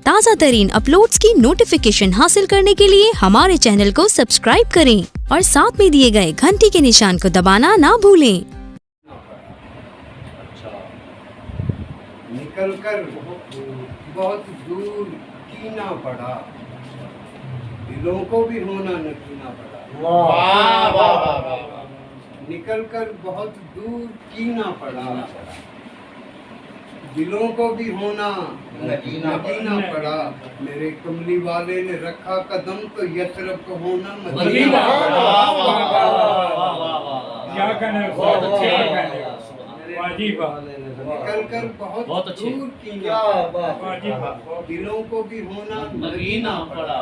ताज़ा तरीन अपलोड्स की नोटिफिकेशन हासिल करने के लिए हमारे चैनल को सब्सक्राइब करें और साथ में दिए गए घंटी के निशान को दबाना ना भूलें। निकलकर बहुत दूर कीना पड़ा, दिलों को भी होना नकीना पड़ा। वाह वाह वाह। निकलकर बहुत दूर कीना पड़ा, दिलों को भी होना नकीना पड़ा। मेरे कमली वाले ने रखा कदम तो यसरब को होना मदीना पड़ा। क्या कहने, बहुत अच्छे कहने, वाजिब। निकलकर बहुत दूर कीना, दिलों को भी होना मदीना पड़ा।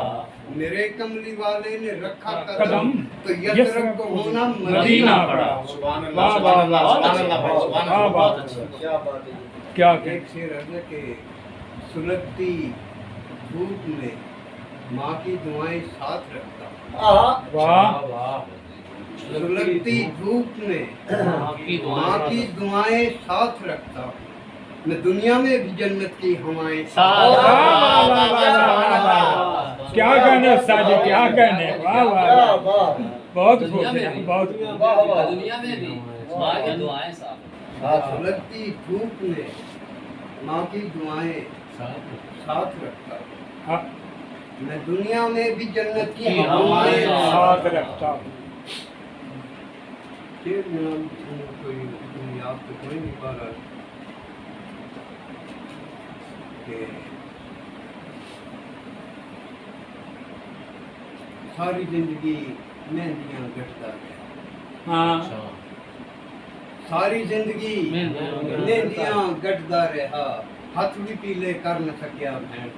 मेरे कमली वाले ने रखा कदम तो यसरब को होना मदीना पड़ा। क्या एक शेर है कि सुलगती धूप में माँ की दुआएं साथ रखता। वाह। सुलगती धूप में माँ की दुआएं साथ रखता, मैं दुनिया में भी जन्नत की हवाएं क्या कहने साजी, क्या कहने। वाह वाह, बहुत बहुत। दुनिया में भी माँ की दुआएं साथ। सुलगती धूप में माँ की दुआएं साथ रखता, मैं दुनिया में भी जन्नत की हवाएं साथ रखता। कोई याद तो कोई नहीं पा रहा कि सारी जिंदगी मेहंदियां गटता गया। हाँ, सारी जिंदगी मेहंदियां गटदा रहा, हाथ भी पीले कर न सकिया भैन।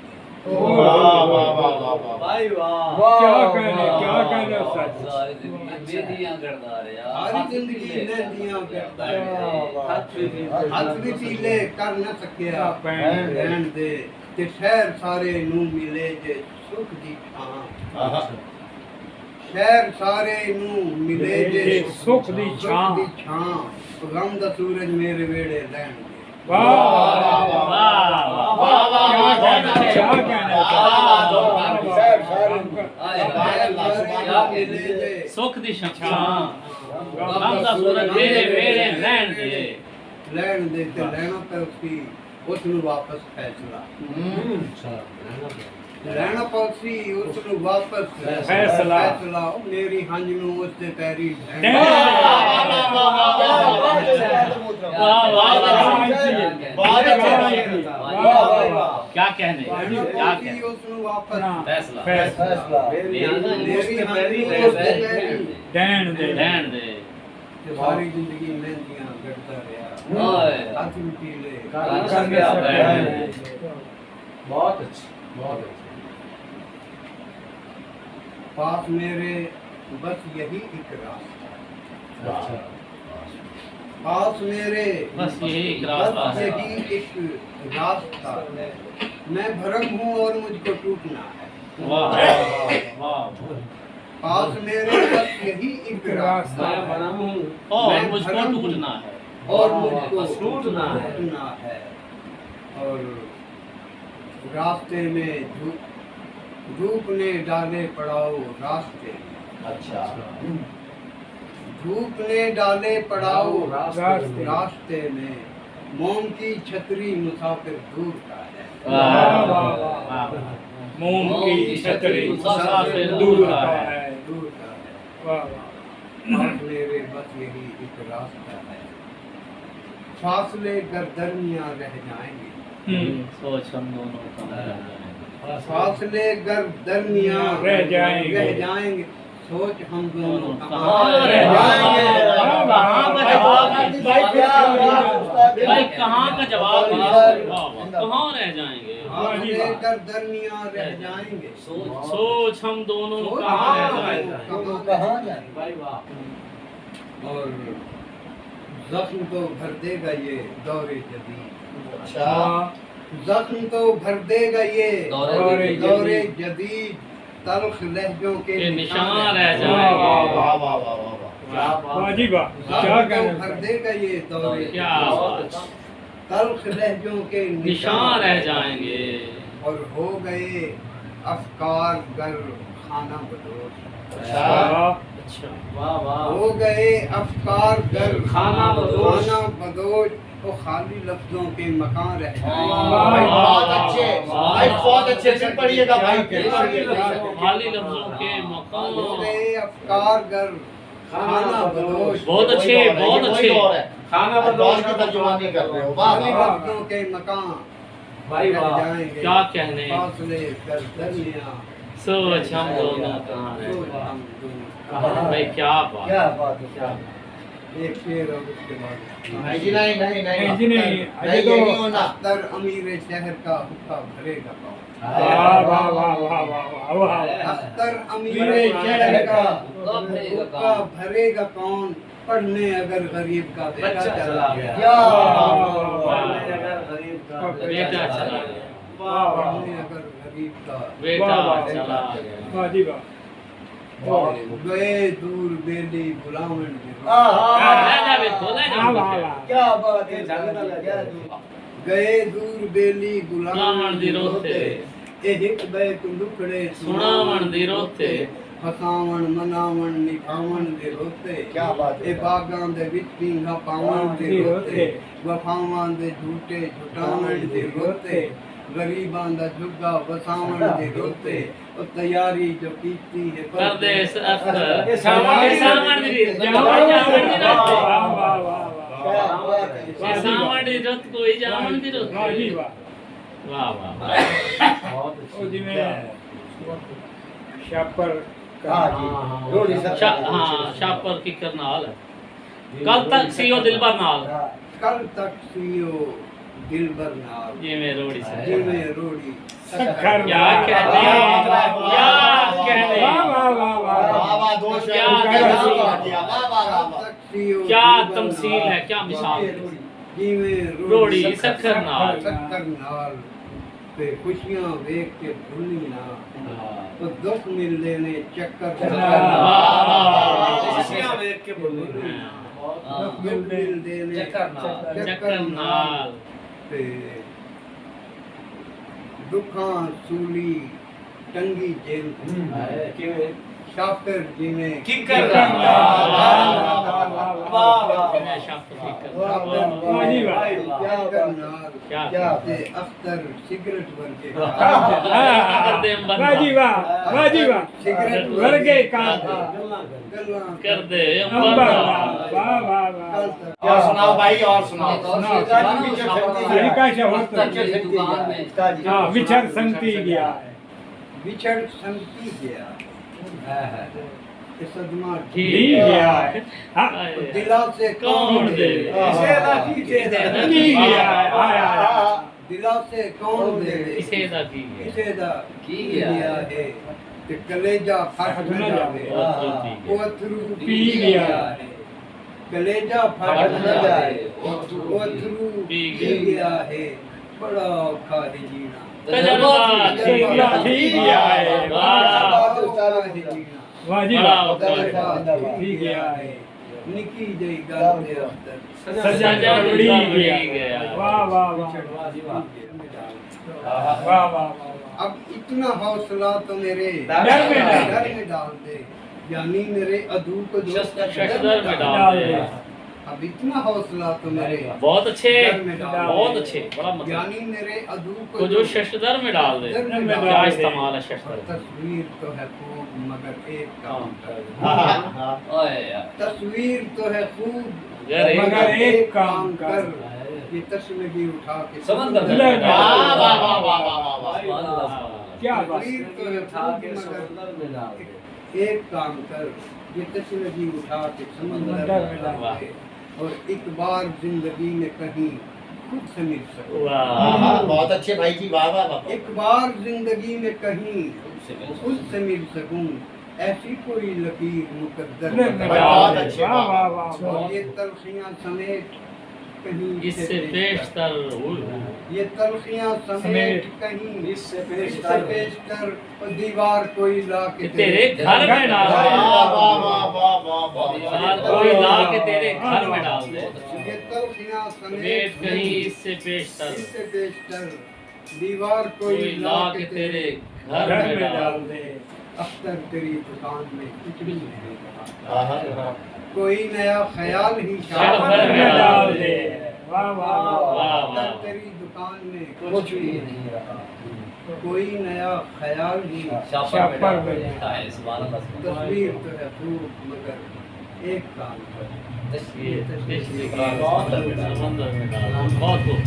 भाई वाह, क्या कहने सच। सारी जिंदगी मेहंदियां गटदा रहा, सारी जिंदगी मेहंदियां गटदा रहा, हाथ भी पीले कर न सकिया भैन दे। ते शहर सारे नू मिले जे सुख दी छां, शहर सारे नू मिले जे सुख दी छां। गम दा सूरज मेरे वेड़े लैन दे। वाह क्या कहने। सुख दी छां, गम दा सूरज मेरे वेड़े लैन दे। लैन दे ते लैना पे उसकी उसनु वापस फैसला, लैना पौसी उसनु वापस फैसला। मेरी हंज नू उसते पैरी क्या कहने, क्या कहने। उसनु वापस फैसला मेरी पैरी डैन दे। सारी जिंदगी मेहंदियां गटता रहा, हाथ भी पीले बहुत अच्छी, बहुत अच्छी। पास मेरे बस यही एक रास्ता, पास मेरे बस यही एक रास्ता, मैं भरम हूँ और मुझको टूटना है। वाह। पास मेरे बस यही एक रास्ता, और मुझको टूटना है, और मुझको टूटना है। और रास्ते में धूप ने डाले पड़ाओ रास्ते में। अच्छा, धूप ने डाले पड़ाओ रास्ते में, मोम की छतरी मुसाफिर दूर का है। मोम की छतरी मुसाफिर दूर का है। मेरे बस यही एक रास्ता है, फासले गर दरमियां रह जाएंगे। सोच हम दोनों का फासले गर दरमियां रह जाएंगे। सोच हम दोनों कहाँ रह जाएंगे। भाई कहाँ का जवाब, कहाँ रह जाएंगे। फासले गर दरमियां रह जाएंगे। सोच हम दोनों कहाँ रह जाएंगे। भाई वाह। और जख्म तो भर देगा ये दौरे जदीद। अच्छा, जख्म तो भर देगा ये दौरे जदीद, तल्ख लहजों के निशान रह जाएंगे। वाह वाह वाह वाह। वाजिब। क्या कहने। भर देगा ये दौरे, क्या तल्ख लहजों के निशान रह जाएंगे। और हो गए अफकार गर खाना बदोश। अच्छा वाह वाह हो गए अफकार गर खाना बदोश। खाना बदोश, तो खाली लफ्जों के मकान रह जाएंगे। भाई बहुत अच्छे भाई बहुत अच्छे फिर पढ़िएगा भाई फिर खाली लफ्जों के हो मकान। गए अफकार गर खाना बदोश, बहुत अच्छे बहुत अच्छे। खाना बदौश की तर्जुमानी कर रहे हो वाह खाली वाह लफ्जों के मकान भाई रह वाह जाएंगे। क्या कहने। फासले कर दरिया सोच हम दोनों कहाँ सोच रह हम दोनों। भाई क्या बात। क्या बात है क्या एक शेर और उसके बाद नहीं जी नहीं नहीं नहीं नहीं जी नहीं, अजय तो नहीं होना अख्तर अमीर शहर का हुक्का भरेगा कौन? वाह वाह वाह वाह वाह वाह। अख्तर अमीर मेरे शहर का हुक्का हुक्का भरेगा कौन? पढ़ने अगर गरीब का बेटा चला गया। क्या बेटा चला गया। पढ़ने अगर गरीब का बेटा वाह, चला गया। वाह जी वाह। गए दूर बेली बुलावन ले जा बेटो, ले जा वाह वाह बेटो। वाह। क्या बात है गए दूर बेली बुलावन बुलावन दी रोते। ए हिक बे कुंडुकड़े सुनावन दी रोते। फसावन मनावन निभावन दे रोते। क्या बात है। ए बागां दे विच पींघा पावन दे रोते। वफावां दे झूठे झुटावन दे रोते। गरीबां दा जुगा वसावन दे रोते। ओ तैयारी जो कीती है कर दे इस अख्तर। ये सामान दी वाह वाह वाह वाह। क्या बात है ये सामान दी रोत कोई जामन दी रोत। वाह जी वाह। वाह वाह वाह। बहुत ओ जी में शापर हाँ जी रोड़ी सब हाँ शापर की करना हाल है। कल तक सीओ दिलबर नाल। कल तक सियो दिलबर नाल ये में रोड़ी से। जिमे रोड़ी सखर क्या कहने। क्या कहने। वाह वाह वाह वाह। वाह वाह दोष क्या वाह वाह वाह कल तक सियो क्या दिलबर तमसील नाल। है, क्या मिसाल है। जिमे रोड़ी सखर नाल। सखर नाल ते खुशियां वेख के भूली ना। तो दुख मिलने ने चक्कर खुशियां देख के बोलो दुख मिलने ने चक्कर नाल। ते दुखां सूली टंगी जेल किਵੇਂ शाफिर जी ने किकर वाह वाह वाह मैं शाफर की कर। वाह जी वाह। क्या ते अख्तर सिगरेट वर्गे कर दे हम वाह जी वाह। वाह जी वाह। सिगरेट वर्गे काम कर दे हम अंबर। बंदा। वाह वाह वाह। और सुनाओ भाई और सुनाओ का शब्द हाँ विचार संगति गया है। विछड़ संगति गया सदमा दी गया है। हाँ दिला से कौन दे। की गया है। आया आया। दिला से कौन दे किसे दा की गया। किसे दा की गया है ते कलेजा फट न जावे वो अथरू पी गया है कलेजा फट न जाए वो अथरू पी गया है बड़ा औखा है जीना तजर्बा ठीक गया है। वाह जी वाह। ठीक गया है। निकी जई गल दे अख्तर सजा बड़ी गया। वाह वाह वाह। वाह वाह। अब इतना हौसला तो मेरे डर में डाल दे यानी मेरे अदू को जो शशदर में डाल दे। अब इतना हौसला तो मेरे बहुत अच्छे डर में डाल दे। बहुत अच्छे बड़ा मतलब यानी मेरे अदू को जो शशदर में डाल दे। शशदर में क्या डाल दे। इस्तेमाल है शशदर। तस्वीर तो है खूब मगर एक काम कर ओए यार तस्वीर तो है खूब मगर एक काम कर। ये तस्वीर उठा के समंदर में वाह डाल वाह दे। वाह वाह वाह वाह क्या बात। तस्वीर तो है खूब मगर एक काम कर ये तस्वीर उठा के समंदर में डाल दे और एक बार जिंदगी में कहीं खुद से मिल सको वाह बहुत अच्छे भाई जी वाह वाह वाह एक बार जिंदगी में कहीं खुद से मिल सकूं ऐसी कोई लकीर मुकद्दर बहुत अच्छे वाह वाह वाह। और ये तलखियां समेत कहीं इससे पेशतर ये तलखियां समेत कहीं इससे पेशतर और दीवार कोई ला के तेरे घर में डाल दे। वाह वाह वाह वाह वाह दीवार कोई ला के तेरे घर में डाल दे। ये तलखियां पेट समेत कहीं इससे पेशतर इससे पेशतर दीवार कोई कोई ला के तेरे घर घर में में डाल डाल दे। दे। अख्तर तेरी दुकान में कुछ भी नहीं रहा। आहा। कोई नया ख्याल ही शाहपर में डाल दे। वाह वाह वाह वाह, अख्तर वाह। तेरी दुकान में कुछ भी नहीं रहा। कोई नया ख्याल ही शाहपर में तस्वीर तो है खूब मगर एक काम पर ये तस्वीर समंदर में डाल दे। बहुत खूब।